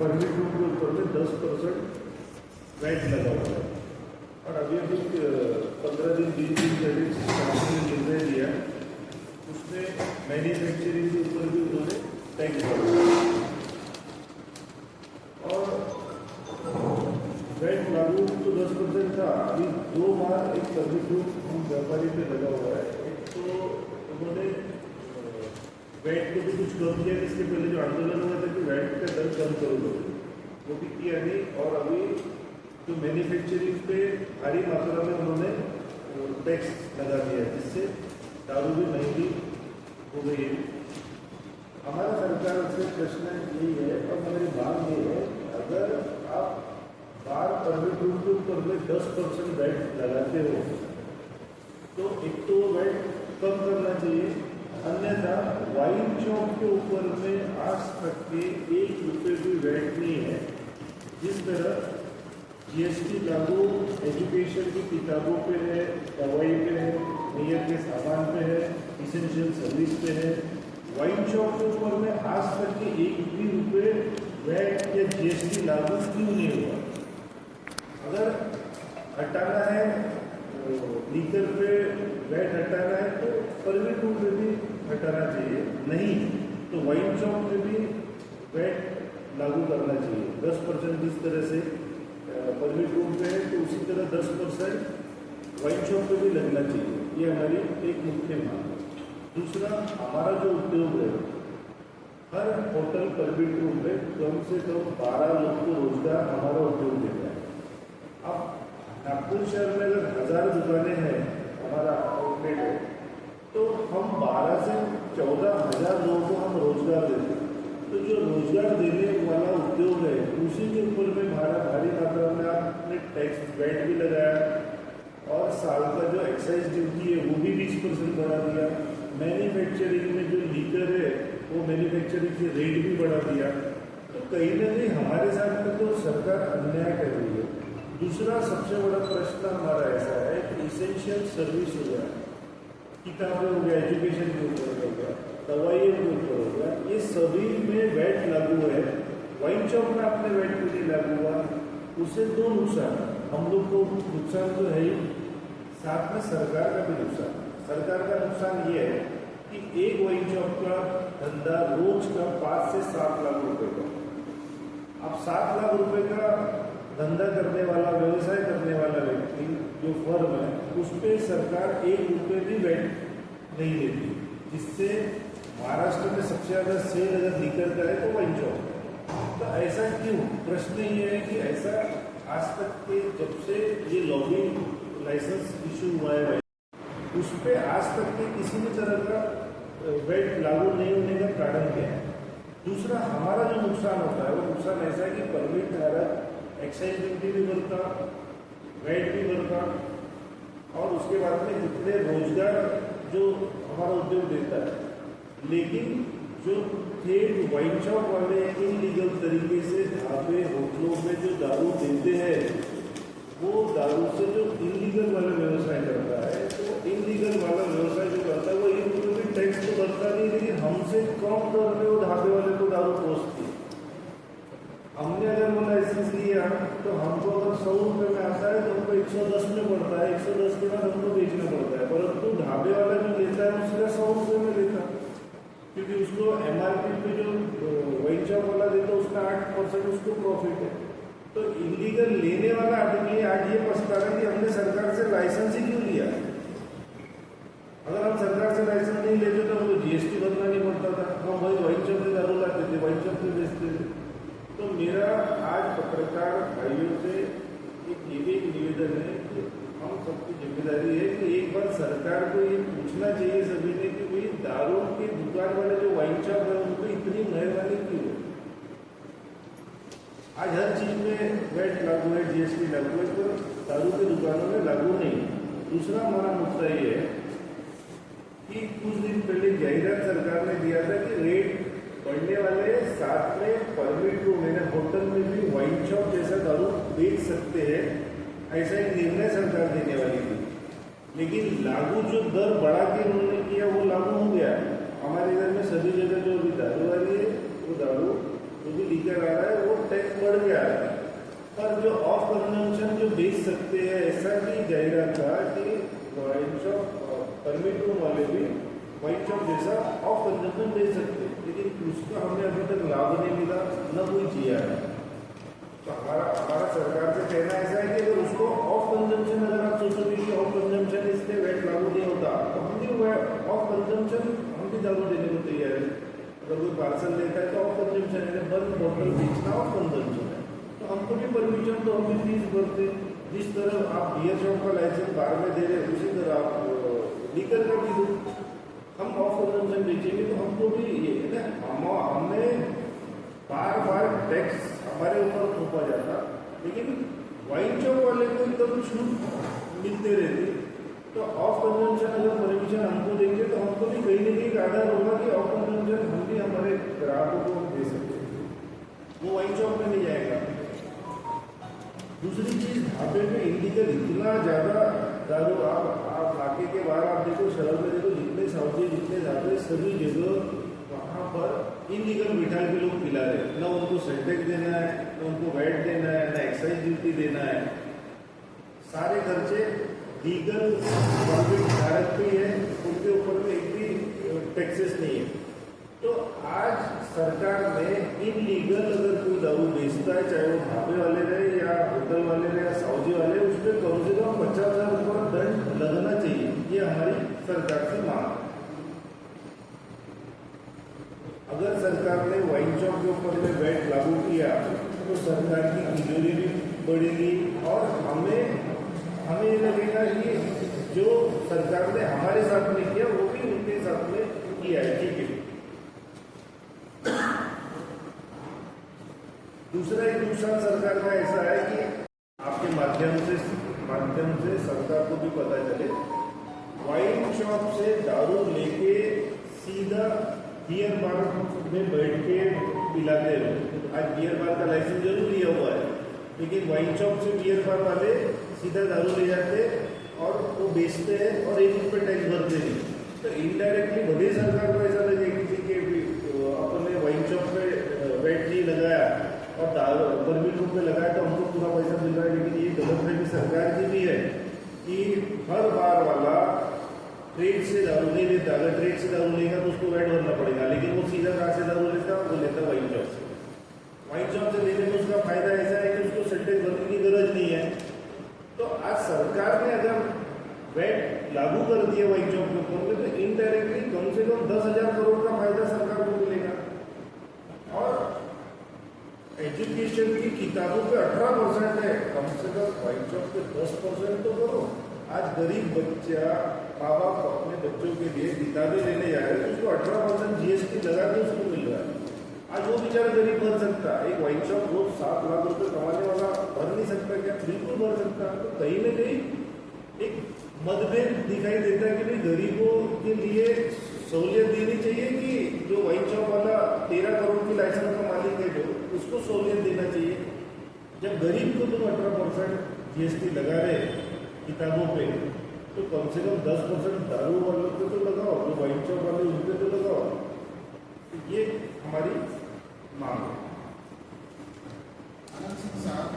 Permit room के ऊपर में 10% वैट लगा हुआ है। और अभी 15 दिन 20 दिन पहले ने निर्णय दिया, उसमें मैन्युफैक्चरिंग के ऊपर भी उन्होंने टैक्स बढ़ाया और वैट लागू तो 10% था। अभी 2 बार एक परमिट रूम व्यापारी पे लगा हुआ है। एक तो उन्होंने वैट को भी कुछ कम किया, इसके पहले जो आंदोलन हुआ था कि वैट का दर कम करो, वो भी किया नहीं। और अभी जो मैन्युफैक्चरिंग पे भारी मात्रा में उन्होंने टैक्स लगा दिया, जिससे दारू भी महंगी हो गई है। हमारा सरकार से प्रश्न यही है और मेरी मांग ये है, अगर आप बार परमिट रूम के ऊपर में 10% वैट लगाते हो तो एक तो वैट कम करना चाहिए, अन्यथा वाइन शॉप के ऊपर में आज तक के 1 रुपये भी वैट नहीं है। जिस तरह जीएसटी लागू एजुकेशन की किताबों पे है, दवाई पे है, नियर के सामान पे है, इसेंशियल सर्विस पे है, वाइन शॉप के ऊपर में आज तक के 1 भी रुपये वैट या जीएसटी लागू क्यों नहीं हुआ? अगर हटाना है लीकर पे वैट हटाना है तो परमिट रूम पे भी हटाना चाहिए, नहीं तो वाइन शॉप पे भी वैट लागू करना चाहिए। 10% जिस तरह से परमिट रूम पे है तो उसी तरह 10% वाइन शॉप पे भी लगना चाहिए। ये हमारी एक मुख्य मांग है। दूसरा, हमारा जो उद्योग है, हर होटल परमिट रूम पे कम से कम 12 लोग को रोजगार हमारा उद्योग देता है। अब नागपुर शहर में अगर 1000 दुकानें हैं, हमारा आउटलेट है, तो हम 12 से 14,000 लोगों को हम रोजगार देते हैं। तो जो रोजगार देने वाला उद्योग है, उसी के ऊपर में भारी मात्रा में आपने टैक्स वैट भी लगाया और साल का जो एक्साइज ड्यूटी है वो भी 20% बढ़ा दिया। मैन्युफैक्चरिंग में जो लीकर है वो मैन्युफैक्चरिंग के रेट भी बढ़ा दिया। तो कहीं ना कहीं हमारे साथ में तो सरकार अन्याय कर रही है। दूसरा सबसे बड़ा प्रश्न हमारा ऐसा है कि इसेंशियल सर्विस हो गया, किताबें हो गया, एजुकेशन के ऊपर हो गया, दवाइयों के ऊपर हो गया, ये सभी में वैट लागू है। वाइन शॉप में आपने वैट क्यों नहीं लागू हुआ? उससे 2 नुकसान, हम लोग को नुकसान तो है ही, साथ में सरकार का भी नुकसान। सरकार का नुकसान ये है कि एक वाइन शॉप का धंधा रोज का 5 से 7 लाख रुपए का, अब 7 लाख रुपए का धंधा करने वाला, व्यवसाय करने वाला व्यक्ति जो फर्म है, उस पर सरकार 1 रुपये भी वैट नहीं देती, जिससे महाराष्ट्र में सबसे ज़्यादा सेल अगर लीकर का है तो वाइन शॉप। तो ऐसा क्यों? प्रश्न ये है कि ऐसा आज तक के जब से ये लॉबी लाइसेंस इशू हुआ है उस पर आज तक के किसी भी तरह का वैट लागू नहीं होने का कारण क्या है? दूसरा, हमारा जो नुकसान होता है वो नुकसान ऐसा है कि परमिट धारक एक्साइज ड्यूटी भी भरता, वैट भी भरता और उसके बाद में जितने रोजगार जो हमारा उद्योग देता है, लेकिन जो ठेठ वाइन शॉप वाले इनलीगल तरीके से ढाबे होटलों में जो दारू देते हैं, वो दारू से जो इनलीगल वाला व्यवसाय करता है, तो इनलीगल वाला व्यवसाय जो करता है वो 1 रुपये भी टैक्स तो भरता नहीं, लेकिन हमसे कम दर में वो ढाबे वाले को दारू पहुँचती है। हमने अगर वो लाइसेंस लिया तो हमको अगर 100 रुपये में आता है तो हमको 110 में पड़ता है, 110 के बाद हमको बेचना पड़ता है, परंतु ढाबे वाला जो लेता है उसका 100 रुपये में लेता है, क्योंकि उसको MRP पे जो वाइन शॉप वाला देता है उसका 8% उसको प्रॉफिट है। तो इलीगल लेने वाला आदमी आज ये पछता है कि हमने सरकार से लाइसेंस ही क्यों लिया। अगर हम सरकार से लाइसेंस नहीं लेते तो हमको GST भरना नहीं पड़ता था, हम वही वाइन शॉप में दारू लाते थे, वाइन शॉप में बेचते थे। तो मेरा आज पत्रकार भाइयों से ये भी एक निवेदन है कि हम सबकी जिम्मेदारी है कि एक बार सरकार को ये पूछना चाहिए सभी ने कि भाई दारू की दुकान वाले जो वाइन शॉप है उनको इतनी मेहरबानी क्यों है? आज हर चीज़ में वैट लागू है, GST लागू है, तो दारू की दुकानों में लागू नहीं। दूसरा हमारा मुद्दा ये है कि कुछ दिन पहले जाहिरात सरकार ने दिया था कि रेट बढ़ने वाले, साथ में परमिट रूम है, होटल में भी वाइन शॉप जैसा दारू बेच सकते हैं, ऐसा एक निर्णय सरकार देने वाली थी। लेकिन लागू जो दर बढ़ा के उन्होंने किया वो लागू हो गया। हमारे इधर में सभी जगह जो अभी दारू वाली है, वो दारू जो भी लीकर आ रहा है वो बढ़ गया है, पर जो ऑफ कंजम्पशन जो बेच सकते हैं ऐसा भी जाहिरात था कि वाइन शॉप परमिट रूम वाले भी वाइन शॉप जैसा ऑफ कंजम्पशन बेच सकते हैं, लेकिन उसका हमने अभी तक लाभ नहीं मिला, न कोई जिया है। तो हमारा सरकार से कहना ऐसा है कि अगर उसको ऑफ कंजम्पशन, अगर आप सोचोगे कि ऑफ कंजम्पशन इसलिए वैट लागू नहीं होता, तो हम भी ऑफ कंजम्पशन हम भी दारू देने को तैयार है। अगर कोई पार्सल लेता है तो ऑफ कंजम्पशन है, बंद बोतल बेचना ऑफ कंजम्पशन है, तो हमको भी परमिशन, तो हम भी फीस भरते। जिस तरह आप बियर शॉप का लाइसेंस बाहर में दे रहे, उसी तरह आप लीकर का भी दो। हम ऑफ कंजम्पशन बेचेंगे तो हमको भी ये है ना, हमने बार बार टैक्स हमारे ऊपर थोपा जाता, लेकिन वाइन शॉप वाले को एकदम छूट मिलते रहते। तो ऑफ कंजम्पशन अगर परमिशन हमको देंगे तो हमको भी कहीं ना कहीं आधार होगा कि ऑफ कंजम्पशन हम भी हमारे ग्राहकों को दे सकते हैं, वो वाइन शॉप में नहीं जाएगा। दूसरी चीज़, ढाबे में इलीगल इतना ज़्यादा दारू, आप नाके के बाहर आप देखो, शहर में देखो, जितने सऊदी जितने ढाबे सभी जगह वहाँ पर इलीगल मिठाई भी लोग पिला रहे हैं। ना उनको सेंटेक्स देना है, ना उनको वैट देना है, ना एक्साइज ड्यूटी देना है, सारे खर्चे लीगल परमिट धारक भी है, उनके ऊपर में एक भी टैक्सेस नहीं है। तो आज सरकार ने इनलीगल अगर कोई दारू बेचता है, चाहे वो ढाबे वाले रहे या होटल वाले रहे या सऊदी वाले, उस पर कम से कम 50,000 रुपये दंड लगना चाहिए, ये हमारी सरकार से मांग है। अगर सरकार ने वाइन शॉप के ऊपर में वैट लागू किया तो सरकार की तिजोरी भी बढ़ेगी, और हमें ये लगेगा कि जो सरकार ने हमारे साथ में किया वो भी उनके साथ में किया है। ठीक है। दूसरा एक नुकसान सरकार का ऐसा है कि आपके माध्यम से सरकार को भी पता चले, वाइन शॉप से दारू लेके सीधा बियर बार में बैठ के पिलाते हैं। आज बियर बार का लाइसेंस जरूर लिया हुआ है, लेकिन वाइन शॉप से बियर बार वाले सीधा दारू ले जाते और वो बेचते हैं और एक रुपये टैक्स भरते नहीं। तो इनडायरेक्टली भले सरकार को ऐसा लगेगी कि अपने वाइन शॉप पे वैट नहीं लगाया और दारू परमिट रूप में लगाया तो हमको पूरा पैसा मिल रहा है, लेकिन ये गलतफहमी सरकार की भी है कि हर बार वाला ट्रेड से दारू नहीं लेता। अगर ट्रेड से दारू लेगा तो उसको वैट भरना पड़ेगा, लेकिन वो सीधा कहाँ से दारू लेता है, वो लेता वाइन शॉप से। वाइन शॉप से लेने में उसका फायदा ऐसा है कि उसको सेंटेक्स भरने की जरूरत नहीं है। तो आज सरकार ने अगर वैट लागू कर दिया वाइन शॉप के ऊपर में, तो इनडायरेक्टली कम से कम 10,000 करोड़ का फायदा सरकार को मिलेगा। और एजुकेशन की किताबों पे 18% है, कम से कम वाइन शॉप पे 10% तो करो। आज गरीब बच्चा, माँ बाप अपने बच्चों के लिए किताबें लेने जा रहे हैं, उसको 18% GST लगा के उसको मिल रहा है। आज वो बेचारा गरीब भर सकता है। एक वाइन शॉप रोज 7 लाख रुपए कमाने वाला भर नहीं सकता क्या? बिल्कुल भर सकता है। तो कहीं न कहीं एक मतभेद दिखाई देता है कि भाई गरीबों के लिए सहूलियत देनी चाहिए कि जो वाइन शॉप वाला 13 करोड़ की लाइसेंस का मालिक है जो, उसको सहूलियत देना चाहिए। जब गरीब को तुम 18% GST लगा रहे किताबों पे, तो कम से कम 10% दारू वालों पे तो लगाओ, जो वाइन शॉप वाले उन पे तो लगाओ। ये हमारी मांग है। आनंद सिंह साहब,